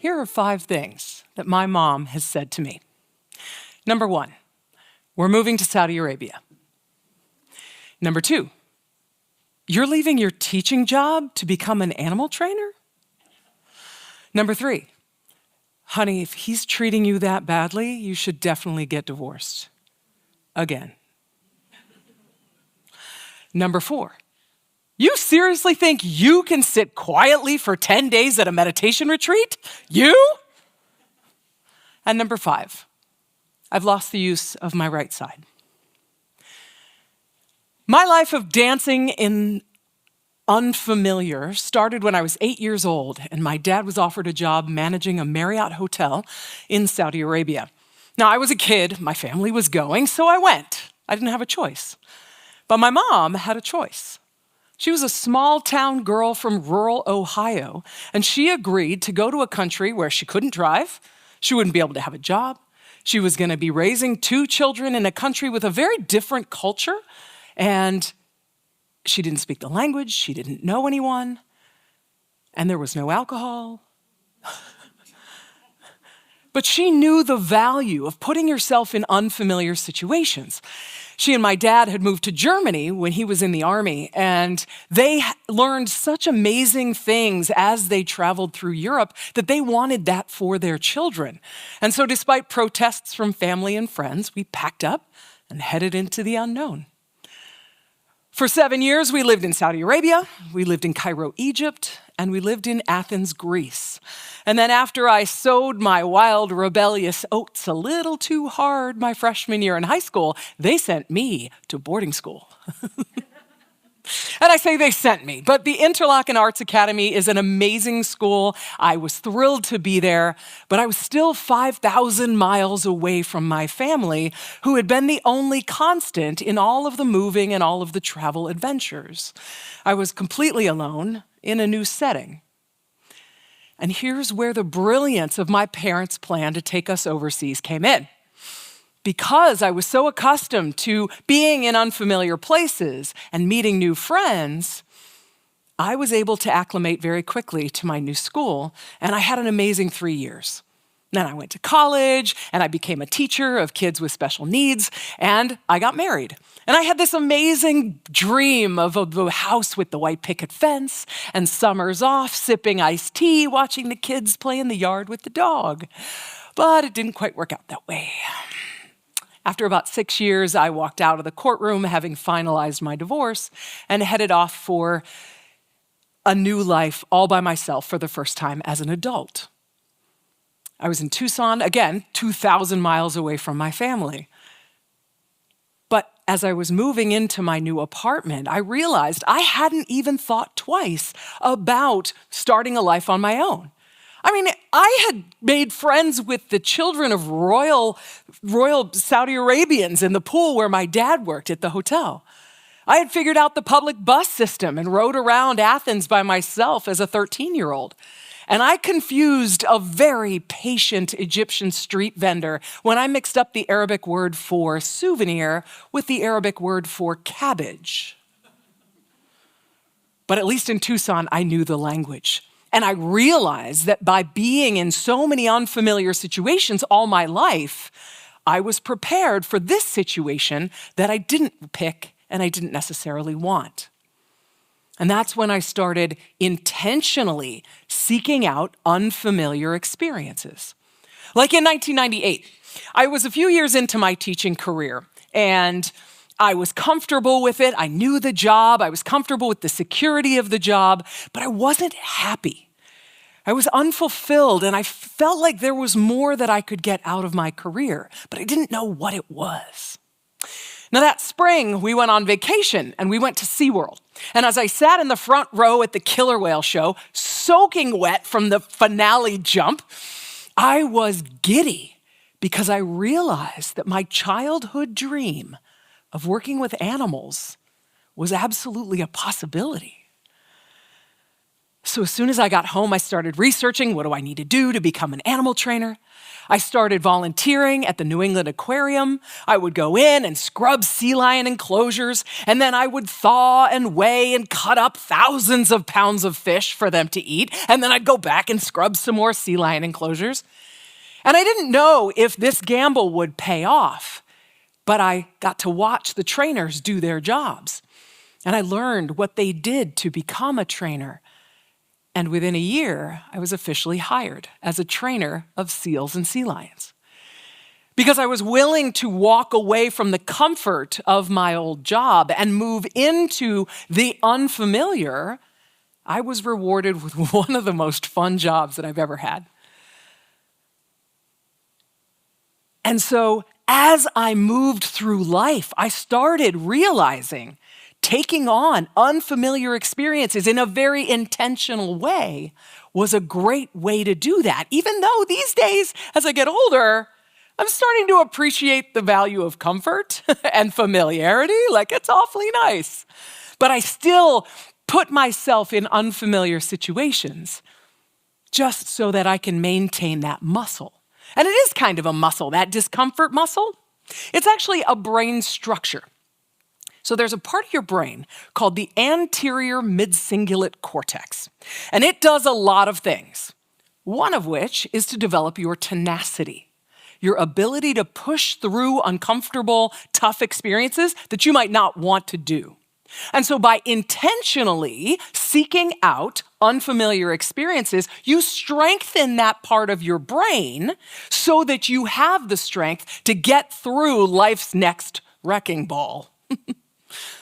Here are 5 things that my mom has said to me. Number 1, we're moving to Saudi Arabia. Number 2, you're leaving your teaching job to become an animal trainer? Number 3, honey, if he's treating you that badly, you should definitely get divorced. Again. Number 4, you seriously think you can sit quietly for 10 days at a meditation retreat? You? And number 5, I've lost the use of my right side. My life of dancing in unfamiliar started when I was 8 years old, and my dad was offered a job managing a Marriott hotel in Saudi Arabia. Now, I was a kid, my family was going, so I went. I didn't have a choice. But my mom had a choice. She was a small town girl from rural Ohio, and she agreed to go to a country where she couldn't drive, she wouldn't be able to have a job, she was going to be raising 2 children in a country with a very different culture, and she didn't speak the language, she didn't know anyone, and there was no alcohol. But she knew the value of putting yourself in unfamiliar situations. She and my dad had moved to Germany when he was in the army, and they learned such amazing things as they traveled through Europe that they wanted that for their children. And so despite protests from family and friends, we packed up and headed into the unknown. For 7 years, we lived in Saudi Arabia, we lived in Cairo, Egypt, and we lived in Athens, Greece. And then after I sowed my wild, rebellious oats a little too hard my freshman year in high school, they sent me to boarding school. And I say they sent me, but the Interlochen Arts Academy is an amazing school. I was thrilled to be there, but I was still 5,000 miles away from my family, who had been the only constant in all of the moving and all of the travel adventures. I was completely alone in a new setting. And here's where the brilliance of my parents' plan to take us overseas came in. Because I was so accustomed to being in unfamiliar places and meeting new friends, I was able to acclimate very quickly to my new school, and I had an amazing 3 years. Then I went to college, and I became a teacher of kids with special needs, and I got married. And I had this amazing dream of a house with the white picket fence, and summers off, sipping iced tea, watching the kids play in the yard with the dog. But it didn't quite work out that way. After about 6 years, I walked out of the courtroom having finalized my divorce and headed off for a new life all by myself for the first time as an adult. I was in Tucson, again, 2,000 miles away from my family. But as I was moving into my new apartment, I realized I hadn't even thought twice about starting a life on my own. I mean, I had made friends with the children of royal Saudi Arabians in the pool where my dad worked at the hotel. I had figured out the public bus system and rode around Athens by myself as a 13-year-old. And I confused a very patient Egyptian street vendor when I mixed up the Arabic word for souvenir with the Arabic word for cabbage. But at least in Tucson, I knew the language. And I realized that by being in so many unfamiliar situations all my life, I was prepared for this situation that I didn't pick and I didn't necessarily want. And that's when I started intentionally seeking out unfamiliar experiences. Like in 1998, I was a few years into my teaching career, and I was comfortable with it. I knew the job. I was comfortable with the security of the job, but I wasn't happy. I was unfulfilled, and I felt like there was more that I could get out of my career, but I didn't know what it was. Now that spring, we went on vacation, and we went to SeaWorld. And as I sat in the front row at the killer whale show, soaking wet from the finale jump, I was giddy because I realized that my childhood dream of working with animals was absolutely a possibility. So as soon as I got home, I started researching, what do I need to do to become an animal trainer? I started volunteering at the New England Aquarium. I would go in and scrub sea lion enclosures, and then I would thaw and weigh and cut up thousands of pounds of fish for them to eat, and then I'd go back and scrub some more sea lion enclosures. And I didn't know if this gamble would pay off, but I got to watch the trainers do their jobs, and I learned what they did to become a trainer. And within a year, I was officially hired as a trainer of seals and sea lions. Because I was willing to walk away from the comfort of my old job and move into the unfamiliar, I was rewarded with one of the most fun jobs that I've ever had. And so as I moved through life, I started realizing taking on unfamiliar experiences in a very intentional way was a great way to do that. Even though these days, as I get older, I'm starting to appreciate the value of comfort and familiarity. Like, it's awfully nice. But I still put myself in unfamiliar situations just so that I can maintain that muscle. And it is kind of a muscle, that discomfort muscle. It's actually a brain structure. So there's a part of your brain called the anterior midcingulate cortex, and it does a lot of things, one of which is to develop your tenacity, your ability to push through uncomfortable, tough experiences that you might not want to do. And so by intentionally seeking out unfamiliar experiences, you strengthen that part of your brain so that you have the strength to get through life's next wrecking ball.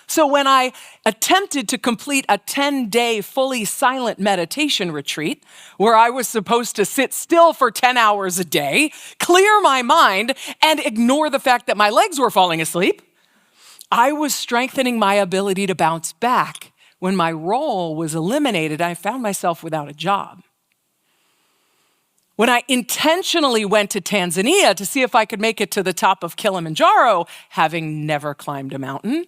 So when I attempted to complete a 10-day fully silent meditation retreat, where I was supposed to sit still for 10 hours a day, clear my mind, and ignore the fact that my legs were falling asleep, I was strengthening my ability to bounce back when my role was eliminated. I found myself without a job. When I intentionally went to Tanzania to see if I could make it to the top of Kilimanjaro, having never climbed a mountain,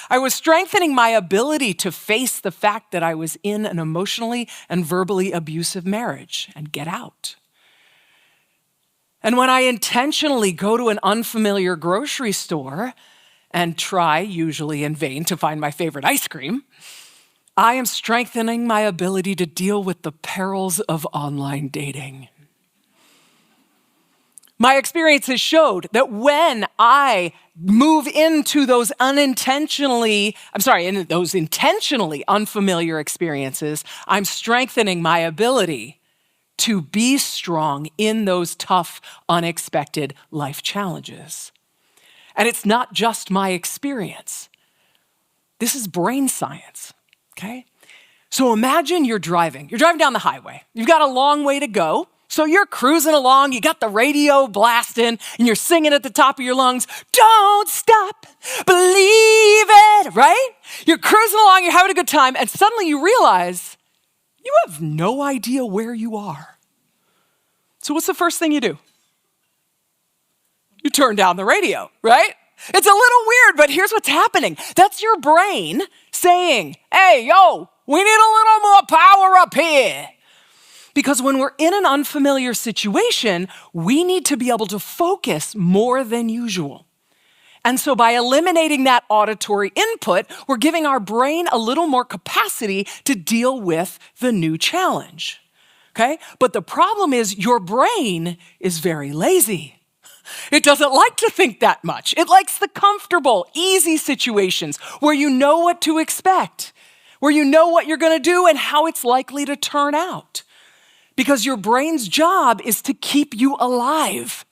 I was strengthening my ability to face the fact that I was in an emotionally and verbally abusive marriage and get out. And when I intentionally go to an unfamiliar grocery store and try, usually in vain, to find my favorite ice cream, I am strengthening my ability to deal with the perils of online dating. My experiences showed that when I move into those intentionally unfamiliar experiences, I'm strengthening my ability to be strong in those tough, unexpected life challenges. And it's not just my experience. This is brain science, okay? So imagine you're driving down the highway. You've got a long way to go. So you're cruising along, you got the radio blasting, and you're singing at the top of your lungs, "Don't stop, believe it," right? You're cruising along, you're having a good time, and suddenly you realize you have no idea where you are. So what's the first thing you do? You turn down the radio, right? It's a little weird, but here's what's happening. That's your brain saying, "Hey, yo, we need a little more power up here." Because when we're in an unfamiliar situation, we need to be able to focus more than usual. And so by eliminating that auditory input, we're giving our brain a little more capacity to deal with the new challenge, okay? But the problem is your brain is very lazy. It doesn't like to think that much. It likes the comfortable, easy situations where you know what to expect, where you know what you're going to do and how it's likely to turn out. Because your brain's job is to keep you alive.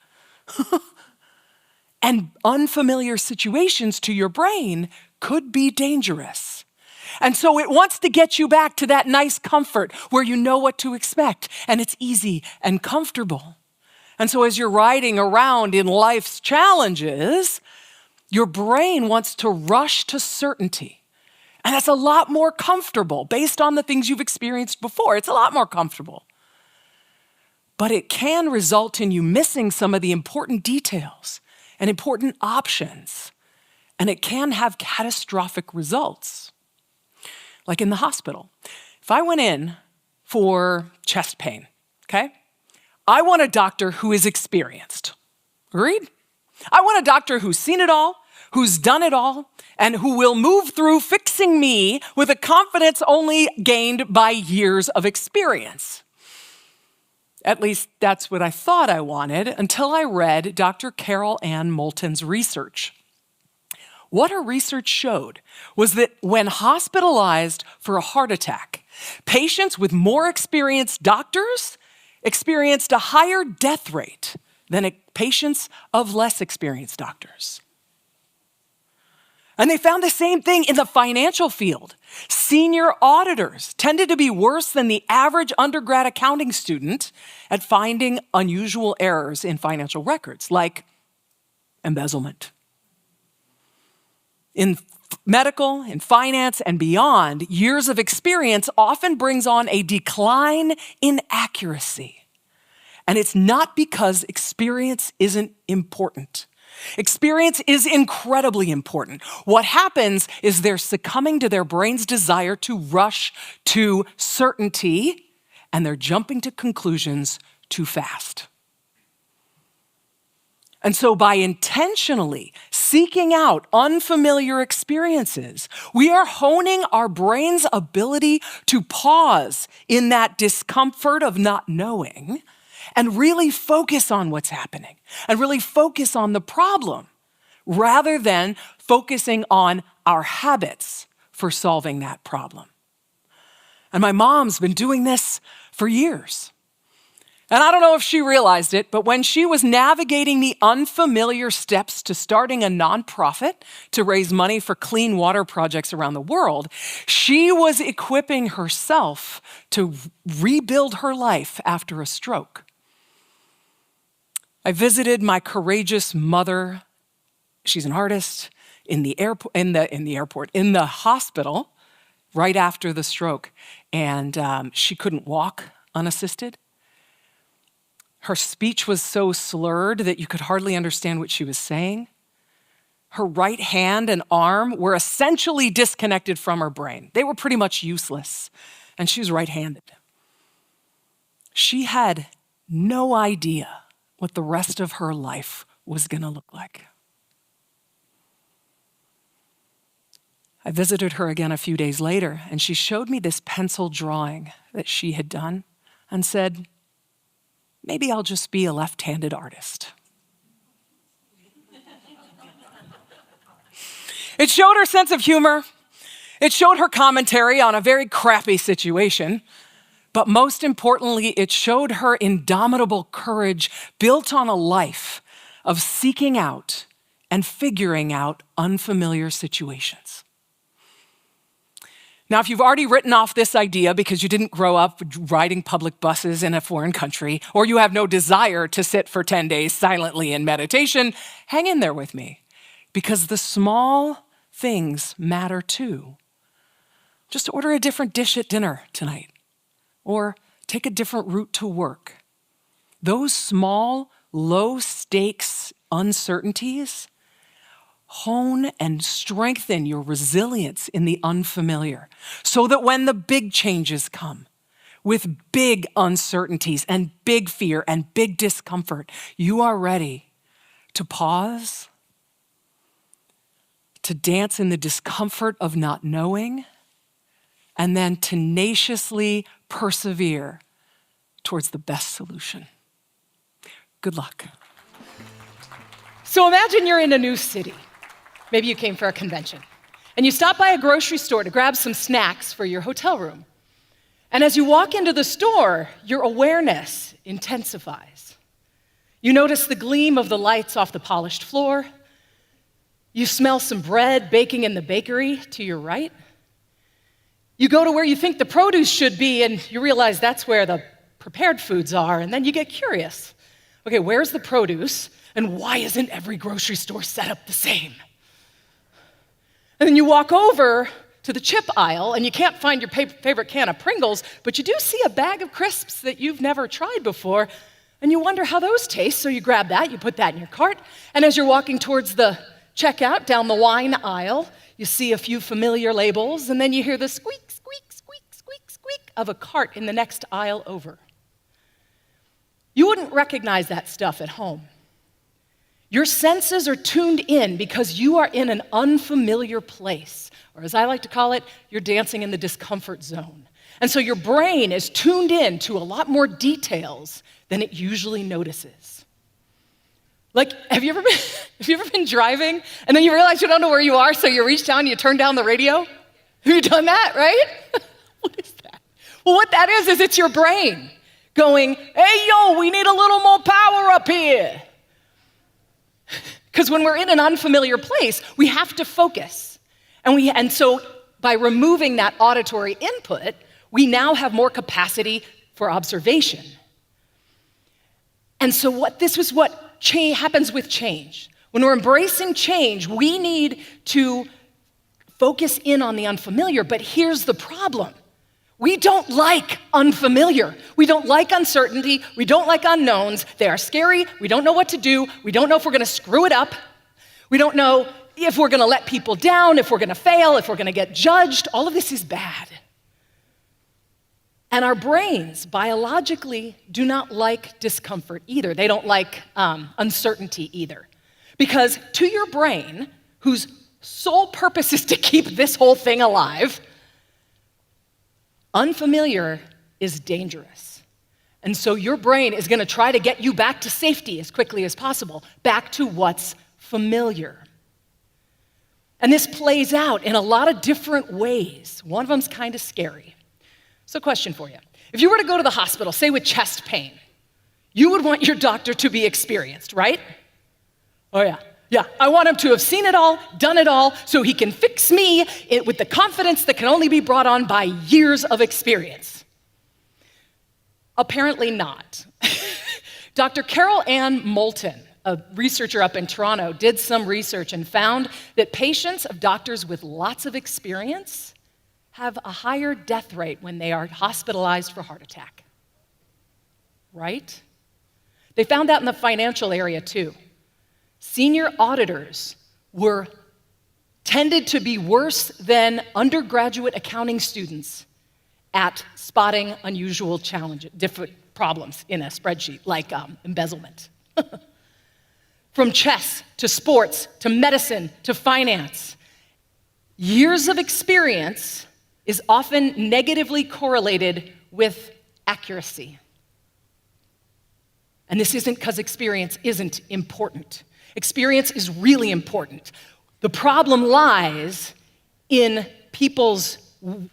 And unfamiliar situations to your brain could be dangerous. And so it wants to get you back to that nice comfort where you know what to expect and it's easy and comfortable. And so as you're riding around in life's challenges, your brain wants to rush to certainty. And that's a lot more comfortable based on the things you've experienced before. It's a lot more comfortable. But it can result in you missing some of the important details and important options. And it can have catastrophic results. Like in the hospital. If I went in for chest pain, okay? I want a doctor who is experienced. Agreed? I want a doctor who's seen it all, who's done it all, and who will move through fixing me with a confidence only gained by years of experience. At least that's what I thought I wanted until I read Dr. Carol Ann Moulton's research. What her research showed was that when hospitalized for a heart attack, patients with more experienced doctors experienced a higher death rate than patients of less experienced doctors. And they found the same thing in the financial field. Senior auditors tended to be worse than the average undergrad accounting student at finding unusual errors in financial records, like embezzlement. In medical, in finance, and beyond, years of experience often brings on a decline in accuracy. And it's not because experience isn't important. Experience is incredibly important. What happens is they're succumbing to their brain's desire to rush to certainty, and they're jumping to conclusions too fast. And so by intentionally seeking out unfamiliar experiences, we are honing our brain's ability to pause in that discomfort of not knowing and really focus on what's happening and really focus on the problem rather than focusing on our habits for solving that problem. And my mom's been doing this for years. And I don't know if she realized it, but when she was navigating the unfamiliar steps to starting a nonprofit to raise money for clean water projects around the world, she was equipping herself to rebuild her life after a stroke. I visited my courageous mother, she's an artist, in the hospital right after the stroke, and she couldn't walk unassisted. Her speech was so slurred that you could hardly understand what she was saying. Her right hand and arm were essentially disconnected from her brain. They were pretty much useless, and she was right-handed. She had no idea what the rest of her life was going to look like. I visited her again a few days later, and she showed me this pencil drawing that she had done and said, "Maybe I'll just be a left-handed artist." It showed her sense of humor. It showed her commentary on a very crappy situation. But most importantly, it showed her indomitable courage built on a life of seeking out and figuring out unfamiliar situations. Now, if you've already written off this idea because you didn't grow up riding public buses in a foreign country, or you have no desire to sit for 10 days silently in meditation, hang in there with me, because the small things matter too. Just order a different dish at dinner tonight, or take a different route to work. Those small, low-stakes uncertainties hone and strengthen your resilience in the unfamiliar so that when the big changes come with big uncertainties and big fear and big discomfort, you are ready to pause, to dance in the discomfort of not knowing, and then tenaciously persevere towards the best solution. Good luck. So imagine you're in a new city. Maybe you came for a convention, and you stop by a grocery store to grab some snacks for your hotel room. And as you walk into the store, your awareness intensifies. You notice the gleam of the lights off the polished floor. You smell some bread baking in the bakery to your right. You go to where you think the produce should be, and you realize that's where the prepared foods are, and then you get curious. Okay, where's the produce, and why isn't every grocery store set up the same? And then you walk over to the chip aisle, and you can't find your favorite can of Pringles, but you do see a bag of crisps that you've never tried before, and you wonder how those taste, so you grab that, you put that in your cart, and as you're walking towards the checkout down the wine aisle, you see a few familiar labels, and then you hear the squeak, squeak, squeak, squeak, squeak of a cart in the next aisle over. You wouldn't recognize that stuff at home. Your senses are tuned in because you are in an unfamiliar place, or as I like to call it, you're dancing in the discomfort zone. And so your brain is tuned in to a lot more details than it usually notices. Like, have you ever been driving and then you realize you don't know where you are, so you reach down and you turn down the radio? Have you done that, right? What is that? Well, what that is it's your brain going, hey, yo, we need a little more power up here. Because when we're in an unfamiliar place, we have to focus. And so by removing that auditory input, we now have more capacity for observation. And so this was what happens with change. When we're embracing change, we need to focus in on the unfamiliar, but here's the problem. We don't like unfamiliar. We don't like uncertainty. We don't like unknowns. They are scary. We don't know what to do. We don't know if we're going to screw it up. We don't know if we're going to let people down, if we're going to fail, if we're going to get judged. All of this is bad. And our brains, biologically, do not like discomfort either. They don't like uncertainty either. Because to your brain, whose sole purpose is to keep this whole thing alive, unfamiliar is dangerous. And so your brain is going to try to get you back to safety as quickly as possible, back to what's familiar. And this plays out in a lot of different ways. One of them's kind of scary. So question for you. If you were to go to the hospital, say with chest pain, you would want your doctor to be experienced, right? Oh yeah. Yeah, I want him to have seen it all, done it all, so he can fix me with the confidence that can only be brought on by years of experience. Apparently not. Dr. Carol Ann Moulton, a researcher up in Toronto, did some research and found that patients of doctors with lots of experience have a higher death rate when they are hospitalized for heart attack. Right? They found that in the financial area too. Senior auditors tended to be worse than undergraduate accounting students at spotting unusual challenges, different problems in a spreadsheet, like embezzlement. From chess to sports to medicine to finance, years of experience is often negatively correlated with accuracy. And this isn't because experience isn't important. Experience is really important. The problem lies in people's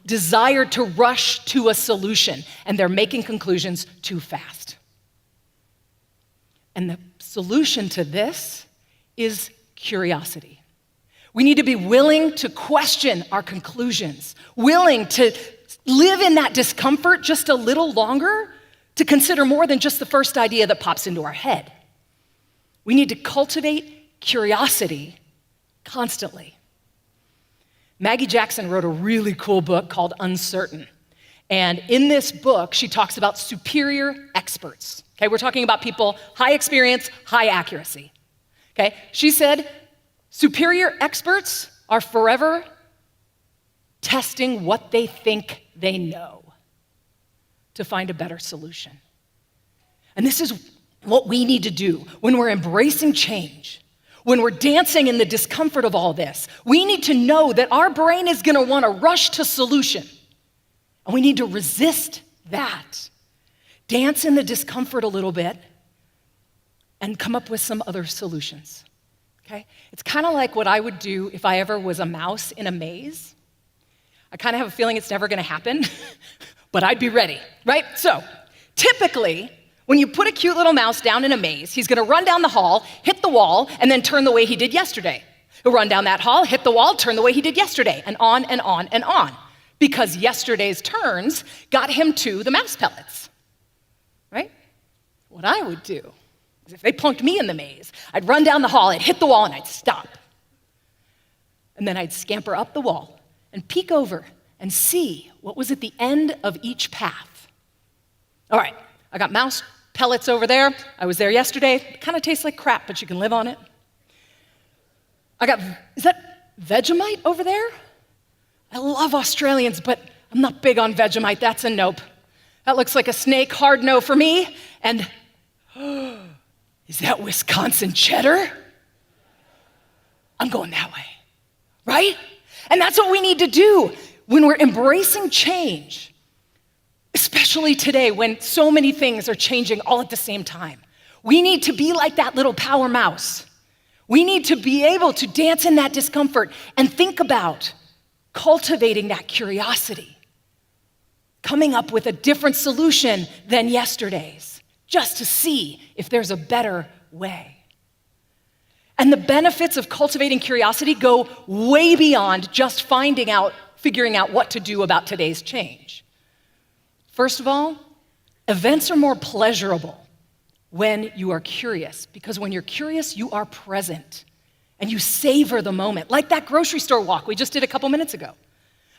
desire to rush to a solution, and they're making conclusions too fast. And the solution to this is curiosity. We need to be willing to question our conclusions, willing to live in that discomfort just a little longer, to consider more than just the first idea that pops into our head. We need to cultivate curiosity constantly. Maggie Jackson wrote a really cool book called Uncertain. And in this book, she talks about superior experts. Okay, we're talking about people, high experience, high accuracy. Okay, she said, superior experts are forever testing what they think they know to find a better solution. And this is what we need to do when we're embracing change, when we're dancing in the discomfort of all this. We need to know that our brain is going to want to rush to solution, and we need to resist that. Dance in the discomfort a little bit and come up with some other solutions, okay? It's kind of like what I would do if I ever was a mouse in a maze. I kind of have a feeling it's never going to happen, but I'd be ready, right? So typically, when you put a cute little mouse down in a maze, he's going to run down the hall, hit the wall, and then turn the way he did yesterday. He'll run down that hall, hit the wall, turn the way he did yesterday, and on and on and on. Because yesterday's turns got him to the mouse pellets, right? What I would do is if they plunked me in the maze, I'd run down the hall, I'd hit the wall, and I'd stop. And then I'd scamper up the wall and peek over and see what was at the end of each path. All right, I got mouse pellets over there. I was there yesterday. It kind of tastes like crap, but you can live on it. Is that Vegemite over there? I love Australians, but I'm not big on Vegemite, that's a nope. That looks like a snake, hard no for me. And, is that Wisconsin cheddar? I'm going that way, right? And that's what we need to do when we're embracing change, especially today when so many things are changing all at the same time. We need to be like that little power mouse. We need to be able to dance in that discomfort and think about cultivating that curiosity, coming up with a different solution than yesterday's, just to see if there's a better way. And the benefits of cultivating curiosity go way beyond just figuring out what to do about today's change. First of all, events are more pleasurable when you are curious, because when you're curious, you are present and you savor the moment, like that grocery store walk we just did a couple minutes ago,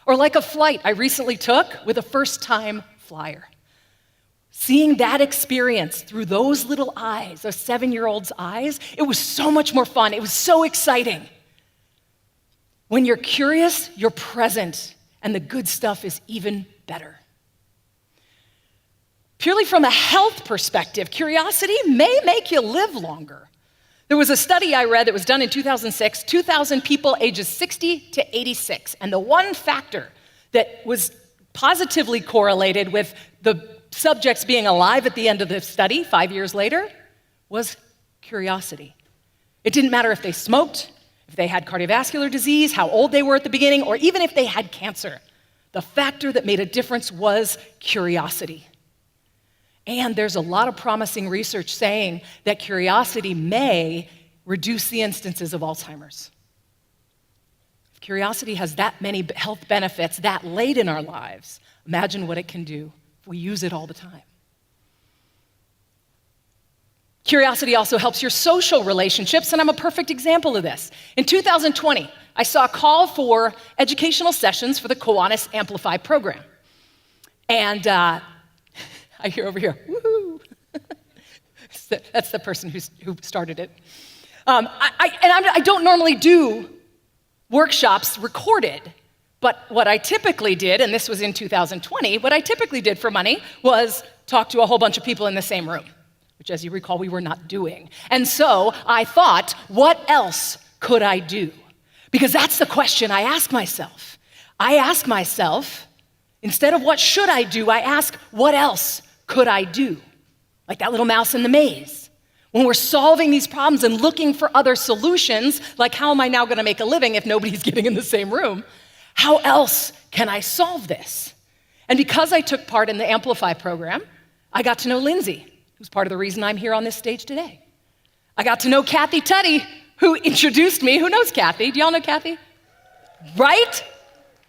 or like a flight I recently took with a first-time flyer. Seeing that experience through those little eyes, a 7-year-old's eyes, it was so much more fun. It was so exciting. When you're curious, you're present, and the good stuff is even better. Purely from a health perspective, curiosity may make you live longer. There was a study I read that was done in 2006, 2,000 people ages 60 to 86, and the one factor that was positively correlated with the subjects being alive at the end of the study 5 years later was curiosity. It didn't matter if they smoked, if they had cardiovascular disease, how old they were at the beginning, or even if they had cancer. The factor that made a difference was curiosity. And there's a lot of promising research saying that curiosity may reduce the instances of Alzheimer's. If curiosity has that many health benefits that late in our lives, imagine what it can do if we use it all the time. Curiosity also helps your social relationships, and I'm a perfect example of this. In 2020, I saw a call for educational sessions for the Kiwanis Amplify program. And I hear over here, woohoo. That's the person who started it. I don't normally do workshops recorded, but what I typically did, and this was in 2020, what I typically did for money was talk to a whole bunch of people in the same room, which, as you recall, we were not doing. And so I thought, what else could I do? Because that's the question I ask myself. I ask myself, instead of what should I do, I ask, what else could I do? Like that little mouse in the maze. When we're solving these problems and looking for other solutions, like how am I now going to make a living if nobody's getting in the same room? How else can I solve this? And because I took part in the Amplify program, I got to know Lindsay, who's part of the reason I'm here on this stage today. I got to know Kathy Tutty, who introduced me. Who knows Kathy? Do y'all know Kathy? Right?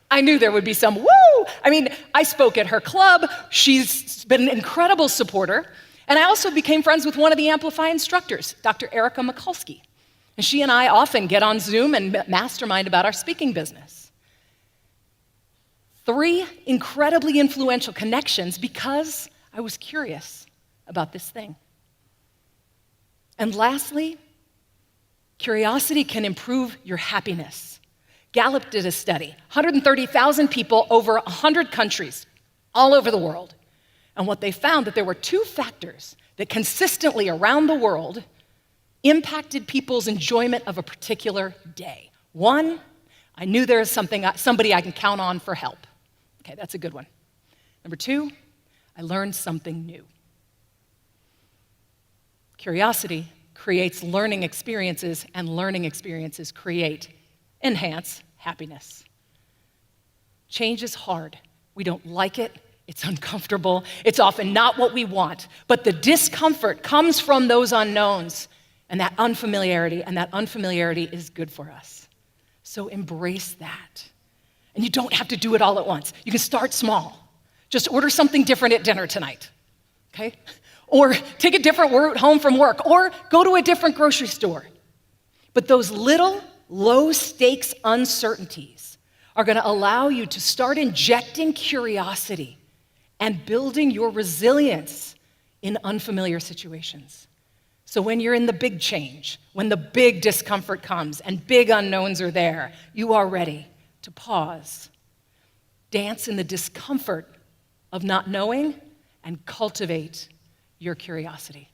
I knew there would be some woo! I mean, I spoke at her club. She's been an incredible supporter. And I also became friends with one of the Amplify instructors, Dr. Erica Mikulski. And she and I often get on Zoom and mastermind about our speaking business. 3 incredibly influential connections because I was curious about this thing. And lastly, curiosity can improve your happiness. Gallup did a study, 130,000 people over 100 countries all over the world. And what they found that there were 2 factors that consistently around the world impacted people's enjoyment of a particular day. 1, I knew there was somebody I can count on for help. Okay, that's a good one. Number 2, I learned something new. Curiosity creates learning experiences, and learning experiences enhance happiness. Change is hard. We don't like it. It's uncomfortable. It's often not what we want. But the discomfort comes from those unknowns and that unfamiliarity is good for us. So embrace that. And you don't have to do it all at once. You can start small. Just order something different at dinner tonight, okay? Or take a different route home from work, or go to a different grocery store. But those little low-stakes uncertainties are going to allow you to start injecting curiosity and building your resilience in unfamiliar situations. So when you're in the big change, when the big discomfort comes and big unknowns are there, you are ready to pause, dance in the discomfort of not knowing, and cultivate your curiosity.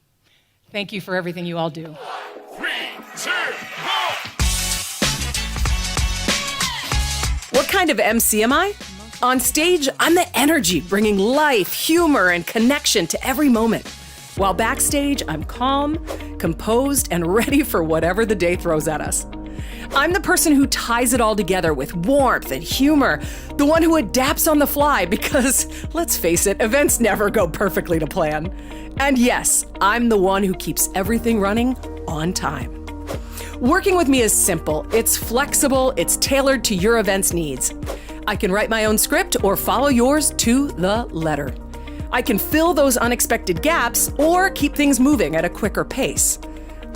Thank you for everything you all do. 3, 2, 1. What kind of MC am I? On stage, I'm the energy, bringing life, humor, and connection to every moment. While backstage, I'm calm, composed, and ready for whatever the day throws at us. I'm the person who ties it all together with warmth and humor, the one who adapts on the fly because, let's face it, events never go perfectly to plan. And yes, I'm the one who keeps everything running on time. Working with me is simple, it's flexible, it's tailored to your event's needs. I can write my own script or follow yours to the letter. I can fill those unexpected gaps or keep things moving at a quicker pace.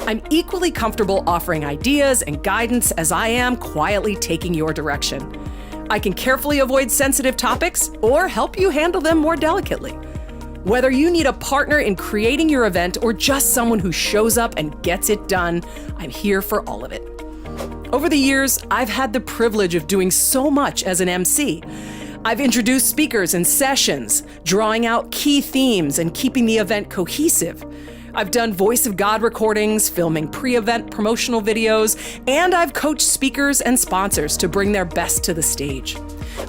I'm equally comfortable offering ideas and guidance as I am quietly taking your direction. I can carefully avoid sensitive topics or help you handle them more delicately. Whether you need a partner in creating your event or just someone who shows up and gets it done, I'm here for all of it. Over the years, I've had the privilege of doing so much as an MC. I've introduced speakers and sessions, drawing out key themes and keeping the event cohesive. I've done Voice of God recordings, filming pre-event promotional videos, and I've coached speakers and sponsors to bring their best to the stage.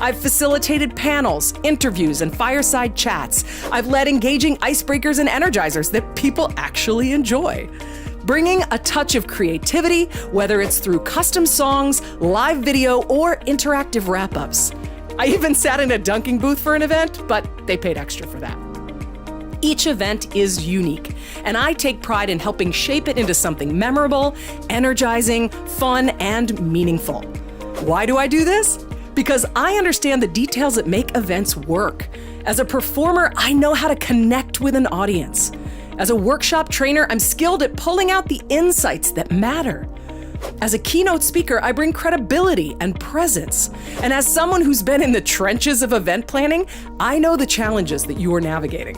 I've facilitated panels, interviews, and fireside chats. I've led engaging icebreakers and energizers that people actually enjoy. Bringing a touch of creativity, whether it's through custom songs, live video, or interactive wrap-ups. I even sat in a dunking booth for an event, but they paid extra for that. Each event is unique, and I take pride in helping shape it into something memorable, energizing, fun, and meaningful. Why do I do this? Because I understand the details that make events work. As a performer, I know how to connect with an audience. As a workshop trainer, I'm skilled at pulling out the insights that matter. As a keynote speaker, I bring credibility and presence. And as someone who's been in the trenches of event planning, I know the challenges that you are navigating.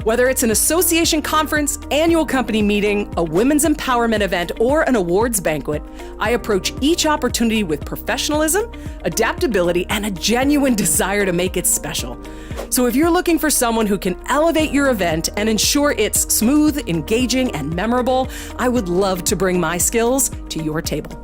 Whether it's an association conference, annual company meeting, a women's empowerment event, or an awards banquet, I approach each opportunity with professionalism, adaptability, and a genuine desire to make it special. So if you're looking for someone who can elevate your event and ensure it's smooth, engaging, and memorable, I would love to bring my skills to your table.